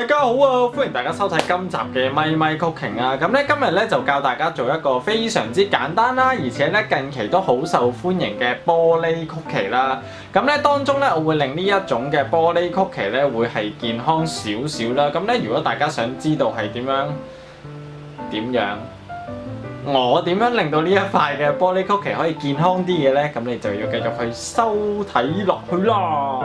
大家好啊！歡迎大家收睇今集嘅咪咪 Cooking 啊！咁咧今日咧就教大家做一個非常之簡單啦，而且咧近期都好受歡迎嘅玻璃曲奇啦。咁咧當中咧我會令呢一種嘅玻璃曲奇咧會係健康少少啦。咁咧如果大家想知道係點樣，我點樣令到呢一塊嘅玻璃曲奇可以健康啲嘅咧？咁你就要繼續去收睇落去啦。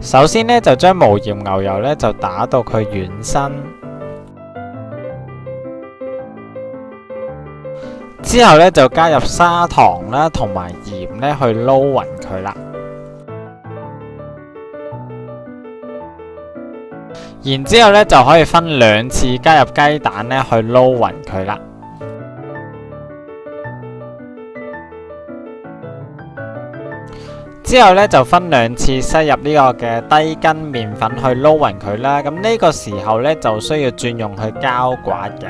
首先咧就將無鹽牛油咧就打到佢軟身，之後咧就加入砂糖啦同埋鹽咧去撈勻佢啦。然之後咧就可以分兩次加入雞蛋咧去撈勻佢啦。之後咧就分兩次塞入呢個嘅低筋麵粉去撈勻佢啦。咁呢個時候咧就需要轉用去膠刮嘅。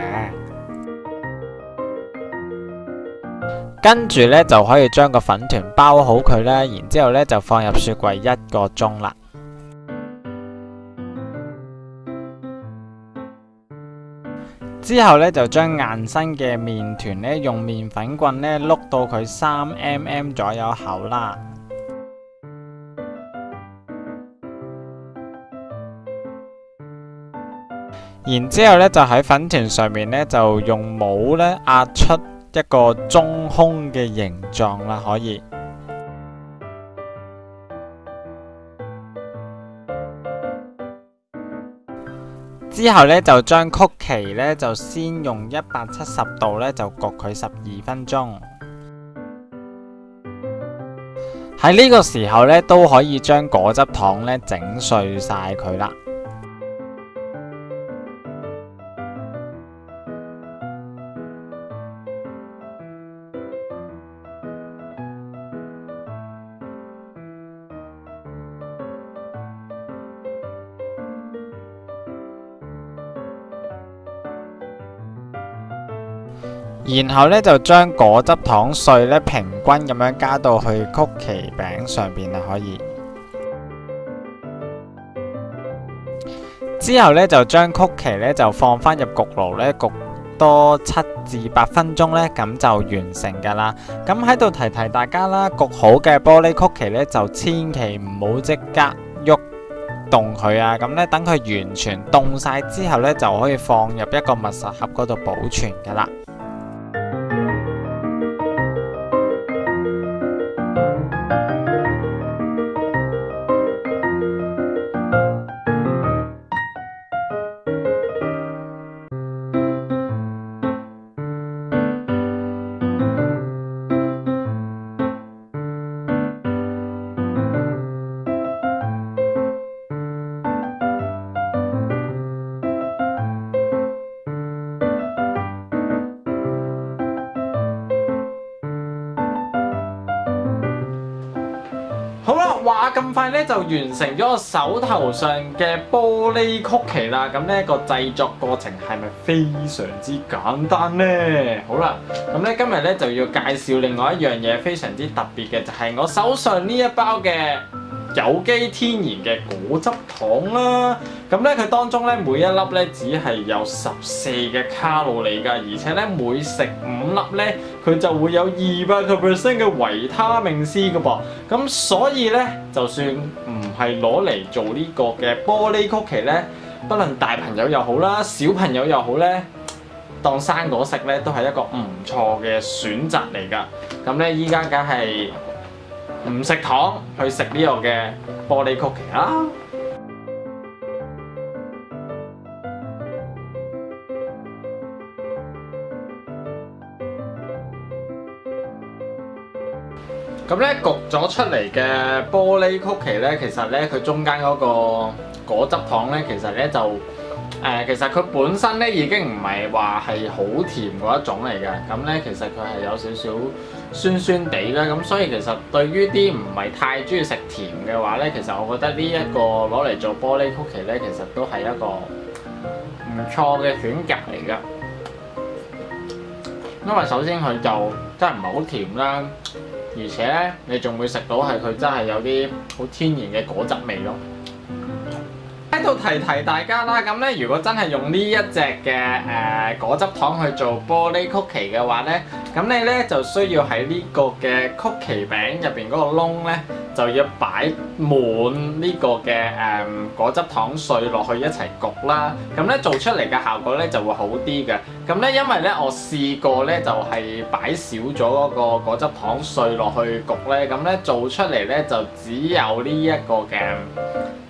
跟住咧就可以將個粉團包好佢啦。然之後咧就放入雪櫃1個鐘啦。之後咧就將硬身嘅麵團咧用麵粉棍咧碌到佢3mm 左右厚啦。然之後咧就喺粉團上面咧就用帽咧壓出一個中空嘅形狀啦，可以。之後咧就將曲奇咧就先用170度咧就焗佢12分鐘。喺呢個時候咧都可以將果汁糖咧整碎晒佢啦。然後咧就將果汁糖碎咧平均咁樣加到去曲奇餅上邊啦，可以。之後咧就將曲奇咧就放返入焗爐咧焗多7至8分鐘咧，咁就完成噶啦。咁喺度提提大家啦，焗好嘅玻璃曲奇咧就千祈唔好即刻喐動佢啊。咁咧等佢完全凍晒之後咧就可以放入一個密實盒嗰度保存噶啦。好啦，話咁快咧就完成咗我手頭上嘅玻璃曲奇啦。咁呢個製作過程係咪非常之簡單呢？好啦，咁咧今日咧就要介紹另外一樣嘢非常之特別嘅，就係我手上呢一包嘅有機天然嘅果汁糖啦。咁咧佢當中咧每一粒咧只係有14嘅卡路里㗎，而且咧每食5粒咧佢就會有200% 嘅維他命 C 㗎噃。咁所以咧就算唔係攞嚟做呢個嘅玻璃曲奇咧，不論大朋友又好啦，小朋友又好咧，當生果食咧都係一個唔錯嘅選擇嚟㗎。咁咧依家梗係唔食糖去食呢個嘅玻璃曲奇啦。咁咧焗咗出嚟嘅玻璃曲奇咧，其實咧佢中間嗰個果汁糖咧，其實咧就其實佢本身咧已經唔係話係好甜嗰一種嚟嘅，咁咧其實佢係有少少酸酸地啦，咁所以其實對於啲唔係太中意食甜嘅話咧，其實我覺得呢一個攞嚟做玻璃曲奇咧，其實都係一個唔錯嘅選擇嚟㗎。因為首先佢就真係唔係好甜啦，而且咧你仲會食到係佢真係有啲好天然嘅果汁味咯。喺度提提大家啦，咁咧如果真係用呢一隻嘅果汁糖去做玻璃曲奇嘅話咧，咁你咧就需要喺呢個嘅曲奇餅入邊嗰個窿咧，就要擺滿呢個嘅果汁糖碎落去一齊焗啦。咁咧做出嚟嘅效果咧就會好啲嘅。咁咧因為咧我試過咧就係擺少咗嗰個果汁糖碎落去焗咧，咁咧做出嚟咧就只有呢一個嘅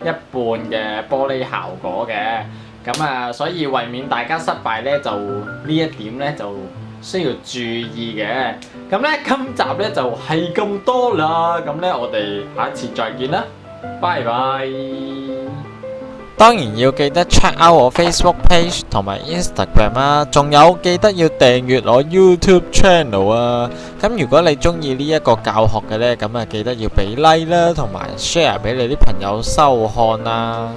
一半嘅玻璃效果嘅，咁啊，所以為免大家失敗咧，就呢一點咧就需要注意嘅。咁咧今集咧就係咁多啦，咁咧我哋下一次再見啦，拜拜。當然要記得 check out 我 Facebook page 同埋 Instagram 啊，仲有記得要訂閱我 YouTube channel 啊。咁如果你中意呢一個教學嘅呢，咁啊記得要俾 like 啦，同埋 share 俾你啲朋友收看啦。